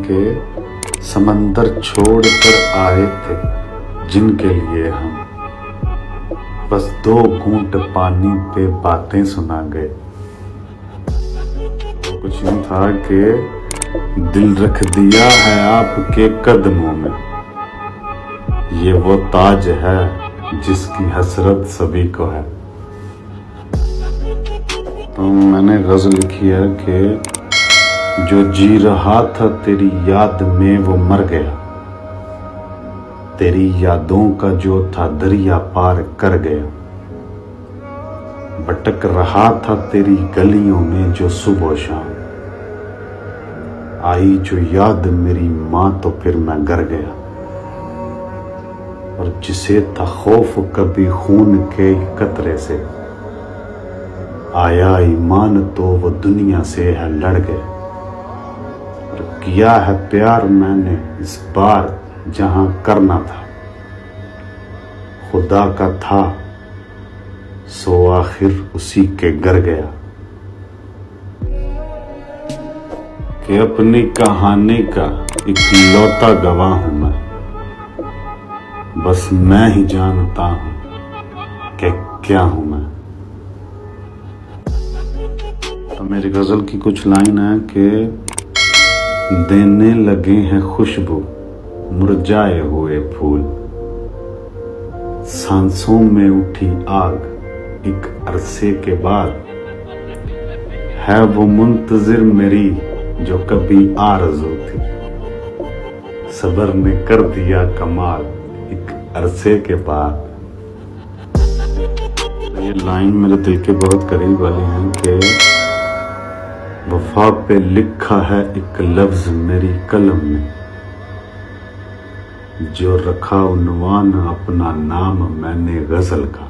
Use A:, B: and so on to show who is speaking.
A: के समंदर छोड़ कर आए थे जिनके लिए हम बस 2 घूंट पानी पे बातें सुना गए। तो कुछ यूं था कि दिल रख दिया है आपके कदमों में, ये वो ताज है जिसकी हसरत सभी को है। तो मैंने गज़ल लिखी है कि जो जी रहा था तेरी याद में वो मर गया, तेरी यादों का जो था दरिया पार कर गया। भटक रहा था तेरी गलियों में जो सुबह शाम, आई जो याद मेरी माँ तो फिर मैं गर गया। और जिसे था खौफ कभी खून के कतरे से, आया ईमान तो वो दुनिया से है लड़ गया। और किया है प्यार मैंने इस बार जहां करना था, खुदा का था सो आखिर उसी के घर गया। कि अपनी कहानी का इकलौता गवाह हूं मैं, बस मैं ही जानता हूं कि क्या हूं मैं। तो मेरी गजल की कुछ लाइन है कि देने लगे हैं खुशबू मुरझाए हुए फूल, सांसों में उठी आग एक अरसे के बाद, है वो मुंतजिर मेरी जो कभी आरज़ू थी, सब्र ने कर दिया कमाल एक अरसे के बाद। ये लाइन मेरे दिल के बहुत करीब वाली हैं कि वफा पे लिखा है एक लफ्ज मेरी कलम में, जो रखा उन्वान अपना नाम मैंने गजल का।